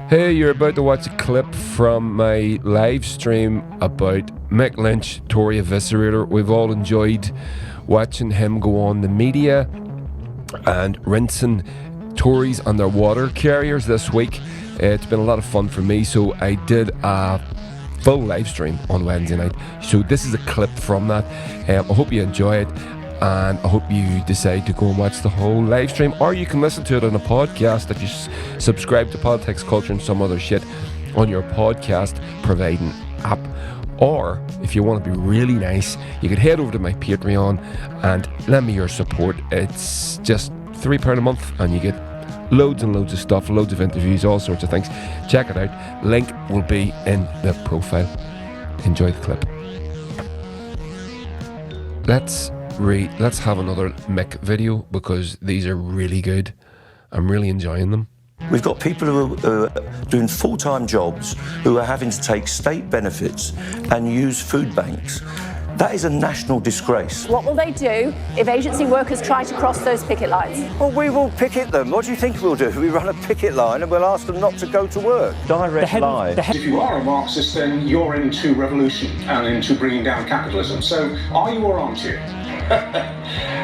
Hey, you're about to watch a clip from my live stream about Mick Lynch, Tory eviscerator. We've all enjoyed watching him go on the media and rinsing Tories on their water carriers this week. It's been a lot of fun for me, so I did a full live stream on Wednesday night. So this is a clip from that. I hope you enjoy it, and I hope you decide to go and watch the whole live stream, or you can listen to it on a podcast if you subscribe to Politics, Culture and some other shit on your podcast providing app. Or if you want to be really nice, you could head over to my Patreon and lend me your support. It's just £3 a month and you get loads and loads of stuff, loads of interviews, all sorts of things. Check it out. Link will be in the profile. Enjoy the clip. Let's have another Mick video because these are really good. I'm really enjoying them. We've got people who are doing full-time jobs who are having to take state benefits and use food banks. That is a national disgrace. What will they do if agency workers try to cross those picket lines? Well, we will picket them. What do you think we'll do? We run a picket line and we'll ask them not to go to work. Direct lie. If you are a Marxist, then you're into revolution and into bringing down capitalism. So are you or aren't you?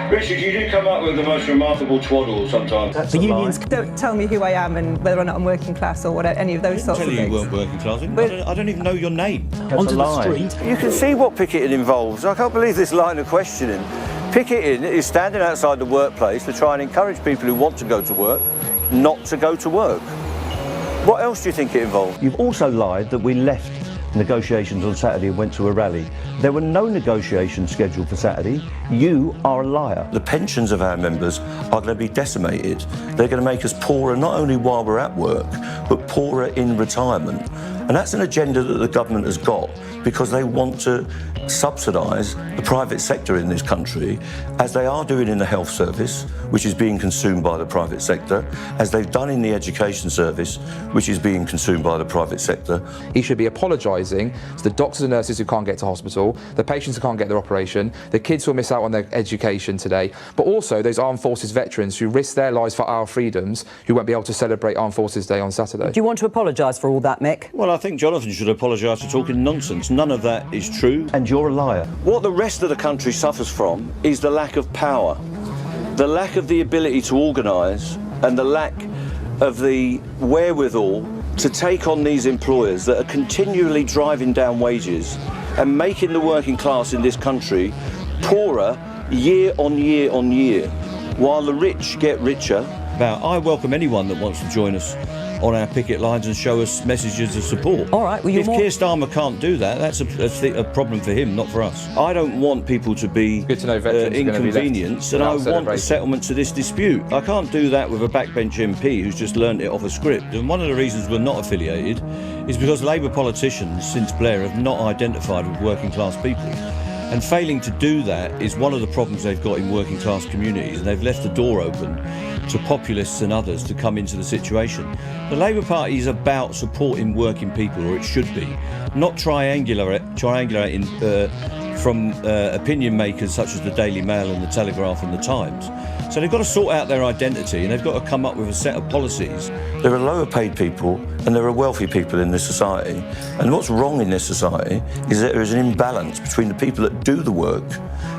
Richard, you do come up with the most remarkable twaddle sometimes. The unions don't tell me who I am and whether or not I'm working class or whatever, any of those sorts of things. I didn't tell you you weren't working class. I don't even know your name. Onto the street. You can see what picketing involves. I can't believe this line of questioning. Picketing is standing outside the workplace to try and encourage people who want to go to work not to go to work. What else do you think it involves? You've also lied that we left negotiations on Saturday and went to a rally. There were no negotiations scheduled for Saturday. You are a liar. The pensions of our members are going to be decimated. They're going to make us poorer not only while we're at work, but poorer in retirement. And that's an agenda that the government has got because they want to subsidise the private sector in this country, as they are doing in the health service, which is being consumed by the private sector, as they've done in the education service, which is being consumed by the private sector. He should be apologising to the doctors and nurses who can't get to hospital, the patients who can't get their operation, the kids who will miss out on their education today, but also those armed forces veterans who risk their lives for our freedoms, who won't be able to celebrate Armed Forces Day on Saturday. Do you want to apologise for all that, Mick? Well, I think Jonathan should apologise for talking nonsense. None of that is true. And you're a liar. What the rest of the country suffers from is the lack of power, the lack of the ability to organise, and the lack of the wherewithal to take on these employers that are continually driving down wages and making the working class in this country poorer year on year on year, while the rich get richer. I welcome anyone that wants to join us on our picket lines and show us messages of support. All right, well, if Keir Starmer can't do that, that's a problem for him, not for us. I don't want people to be inconvenienced, and I want a settlement to this dispute. I can't do that with a backbench MP who's just learned it off a script. And one of the reasons we're not affiliated is because Labour politicians since Blair have not identified with working class people. And failing to do that is one of the problems they've got in working class communities, and they've left the door open to populists and others to come into the situation. The Labour Party is about supporting working people, or it should be, not triangulating from opinion makers such as the Daily Mail and the Telegraph and the Times. So they've got to sort out their identity, and they've got to come up with a set of policies. There are lower paid people and there are wealthy people in this society. And what's wrong in this society is that there is an imbalance between the people that do the work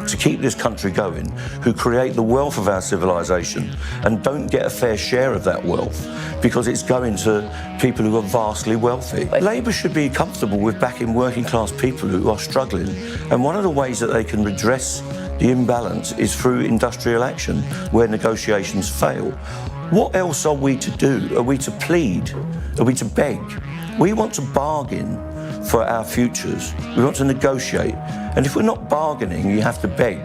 to keep this country going, who create the wealth of our civilisation and don't get a fair share of that wealth because it's going to people who are vastly wealthy. Labour should be comfortable with backing working class people who are struggling, and one of the ways that they can redress the imbalance is through industrial action where negotiations fail. What else are we to do? Are we to plead? Are we to beg? We want to bargain for our futures. We want to negotiate. And if we're not bargaining, you have to beg.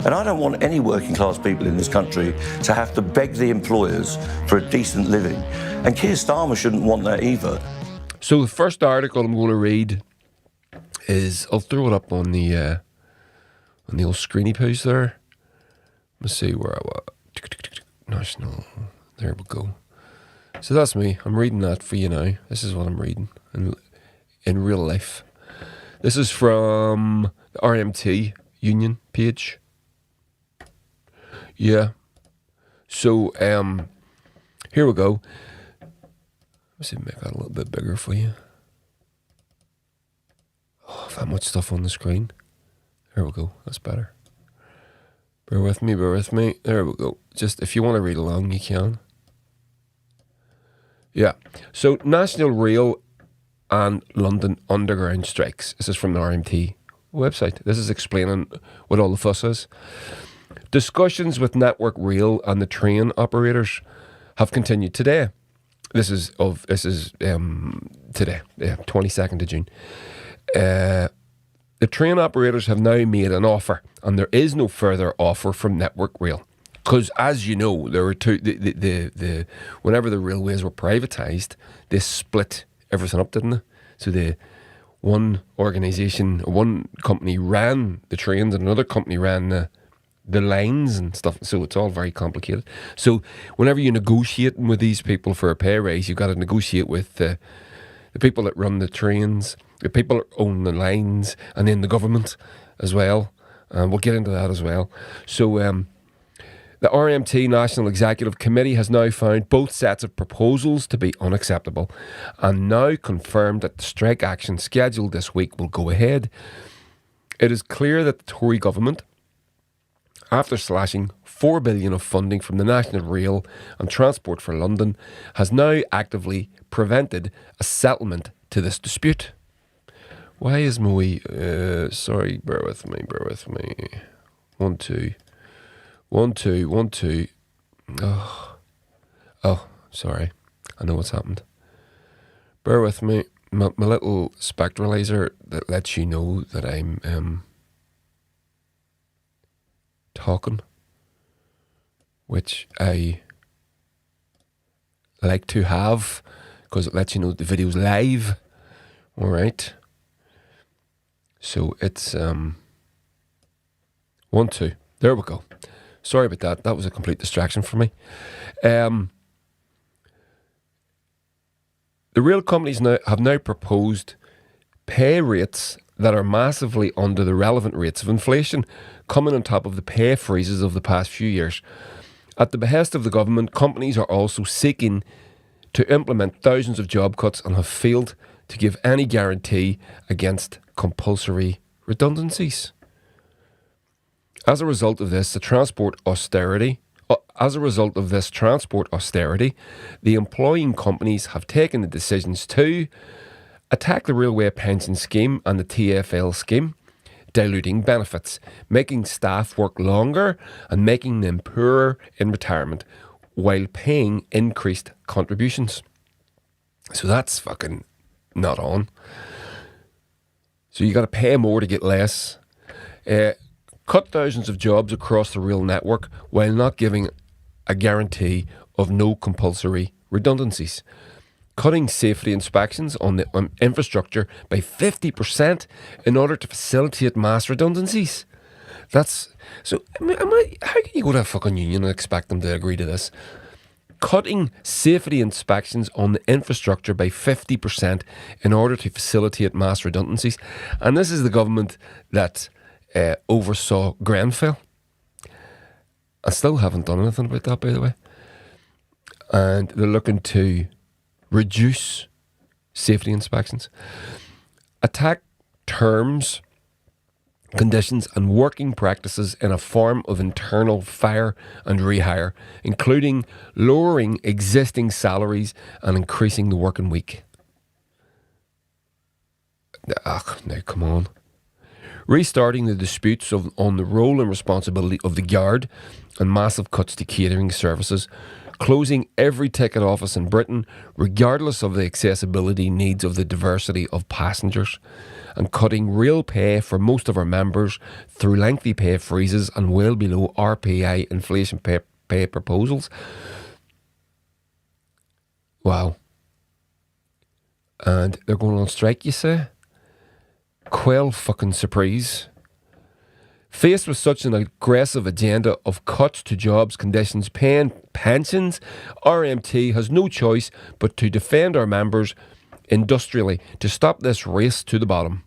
And I don't want any working class people in this country to have to beg the employers for a decent living. And Keir Starmer shouldn't want that either. So the first article I'm going to read is, I'll throw it up on the old screeny post there. Let's see where I was. National. There we go. So that's me. I'm reading that for you now. This is what I'm reading in real life. This is from the RMT Union page. Yeah. So here we go. Let's see, make that a little bit bigger for you. Oh, that much stuff on the screen. There we go. That's better. Bear with me. There we go. Just if you want to read along, you can. Yeah. So National Rail and London Underground strikes. This is from the RMT website. This is explaining what all the fuss is. Discussions with Network Rail and the train operators have continued today. This is today, 22nd of June. The train operators have now made an offer, and there is no further offer from Network Rail. Because, as you know, there were two. Whenever the railways were privatised, they split everything up, didn't they? So one organisation, one company ran the trains, and another company ran the lines and stuff. So it's all very complicated. So whenever you're negotiating with these people for a pay raise, you've got to negotiate with the people that run the trains, the people that own the lines, and then the government as well. We'll get into that as well. So the RMT National Executive Committee has now found both sets of proposals to be unacceptable and now confirmed that the strike action scheduled this week will go ahead. It is clear that the Tory government, after slashing $4 billion of funding from the National Rail and Transport for London, has now actively prevented a settlement to this dispute. Why is my sorry, bear with me. 1, 2. 1, 2, 1, 2. Oh, sorry. I know what's happened. Bear with me. My little spectralizer that lets you know that I'm talking, which I like to have because it lets you know the video's live. All right. So it's 1, 2. There we go. Sorry about that. That was a complete distraction for me. The rail companies have now proposed pay rates that are massively under the relevant rates of inflation, coming on top of the pay freezes of the past few years. At the behest of the government, companies are also seeking to implement thousands of job cuts and have failed to give any guarantee against compulsory redundancies. As a result of this transport austerity, the employing companies have taken the decisions to attack the Railway Pension Scheme and the TfL scheme, diluting benefits, making staff work longer and making them poorer in retirement while paying increased contributions. So that's fucking not on. So you got to pay more to get less. Cut thousands of jobs across the rail network while not giving a guarantee of no compulsory redundancies. Cutting safety inspections on the infrastructure by 50% in order to facilitate mass redundancies. That's so. How can you go to a fucking union and expect them to agree to this? Cutting safety inspections on the infrastructure by 50% in order to facilitate mass redundancies. And this is the government that oversaw Grenfell. I still haven't done anything about that, by the way. And they're looking to reduce safety inspections, attack terms, conditions and working practices in a form of internal fire and rehire, including lowering existing salaries and increasing the working week. Now come on. Restarting the disputes on the role and responsibility of the Guard and massive cuts to catering services, closing every ticket office in Britain regardless of the accessibility needs of the diversity of passengers, and cutting real pay for most of our members through lengthy pay freezes and well below RPI inflation pay proposals. Wow. And they're going on strike, you say? Quell fucking surprise. Faced with such an aggressive agenda of cuts to jobs, conditions, pay and pensions, RMT has no choice but to defend our members industrially to stop this race to the bottom.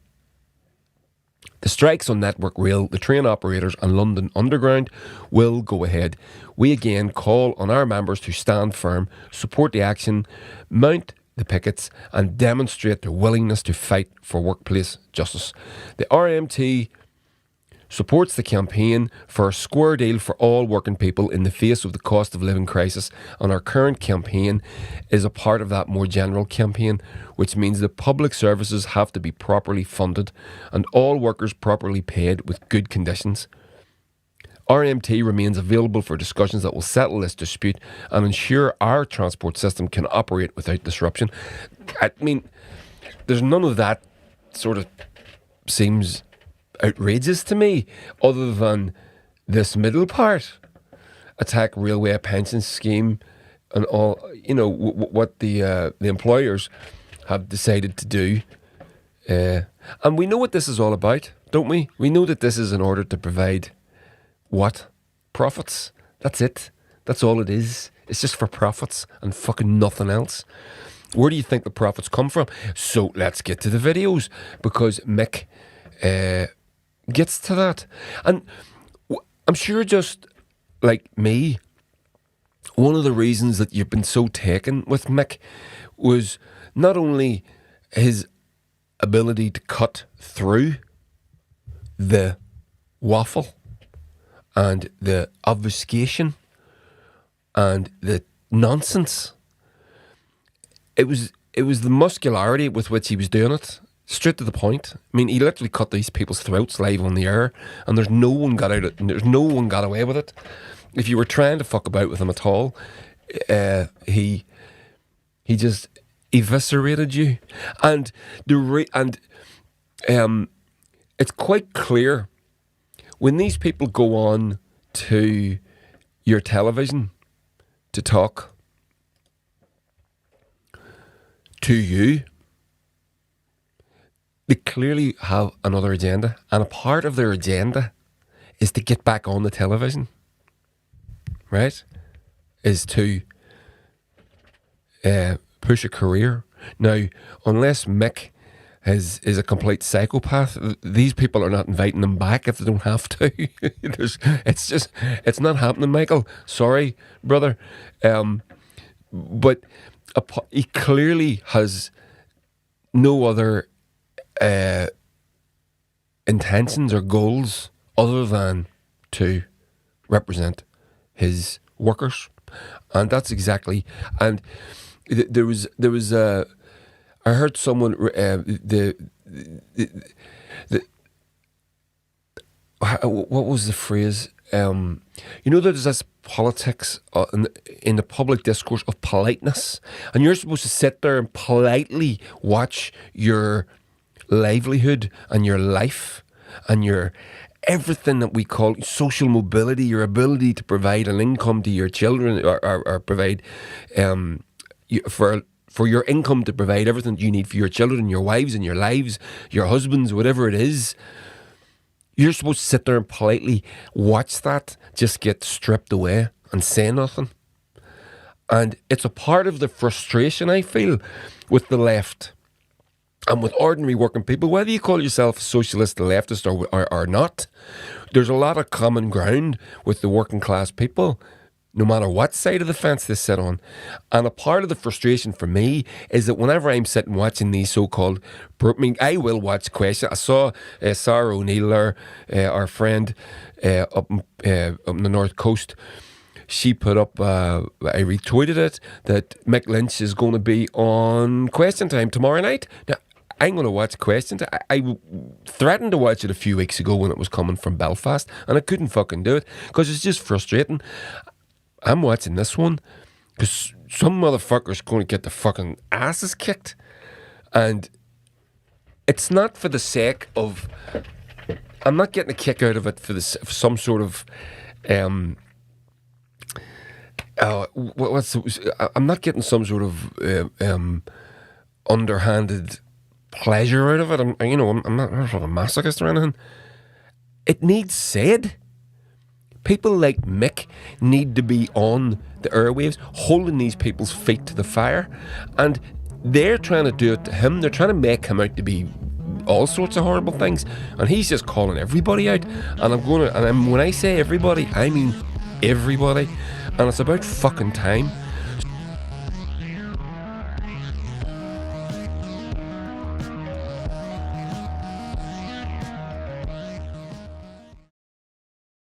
The strikes on Network Rail, the train operators and London Underground will go ahead. We again call on our members to stand firm, support the action, mount the pickets and demonstrate their willingness to fight for workplace justice. The RMT supports the campaign for a square deal for all working people in the face of the cost of living crisis, and our current campaign is a part of that more general campaign, which means that public services have to be properly funded and all workers properly paid with good conditions. RMT remains available for discussions that will settle this dispute and ensure our transport system can operate without disruption. I mean, there's none of that sort of seems outrageous to me, other than this middle part: attack railway pension scheme and all. You know what the employers have decided to do, and we know what this is all about, don't we? We know that this is in order to provide what? Profits. That's it. That's all it is. It's just for profits and fucking nothing else. Where do you think the profits come from? So let's get to the videos, because Mick gets to that. And I'm sure, just like me, one of the reasons that you've been so taken with Mick was not only his ability to cut through the waffle and the obfuscation and the nonsense. It was the muscularity with which he was doing it. Straight to the point. I mean, he literally cut these people's throats live on the air, and there's no one got away with it. If you were trying to fuck about with him at all, he just eviscerated you. And it's quite clear when these people go on to your television to talk to you, they clearly have another agenda, and a part of their agenda is to get back on the television, right? Is to push a career. Now, unless Mick is a complete psychopath, these people are not inviting them back if they don't have to. It's not happening, Michael. Sorry, brother. But he clearly has no other intentions or goals other than to represent his workers, and that's exactly. And there was I heard someone what was the phrase? There's this politics in the public discourse of politeness, and you're supposed to sit there and politely watch your livelihood and your life and your everything that we call social mobility, your ability to provide an income to your children, or provide for your income to provide everything that you need for your children, your wives and your lives, your husbands, whatever it is. You're supposed to sit there and politely watch that just get stripped away and say nothing. And it's a part of the frustration I feel with the left and with ordinary working people, whether you call yourself a socialist, a leftist or not. There's a lot of common ground with the working class people, no matter what side of the fence they sit on. And a part of the frustration for me is that whenever I'm sitting watching these so-called, I will watch questions. I saw Sarah O'Neill there, our friend up on the North Coast. She put up, I retweeted it, that Mick Lynch is going to be on Question Time tomorrow night. Now, I'm going to watch Questions. I threatened to watch it a few weeks ago when it was coming from Belfast, and I couldn't fucking do it because it's just frustrating. I'm watching this one because some motherfucker's going to get the fucking asses kicked. And it's not for the sake of... I'm not getting a kick out of it for some sort of... I'm not getting some sort of underhanded pleasure out of it. I'm not a masochist or anything. It needs said. People like Mick need to be on the airwaves, holding these people's feet to the fire, and they're trying to do it to him. They're trying to make him out to be all sorts of horrible things, and he's just calling everybody out. And when I say everybody, I mean everybody, and it's about fucking time.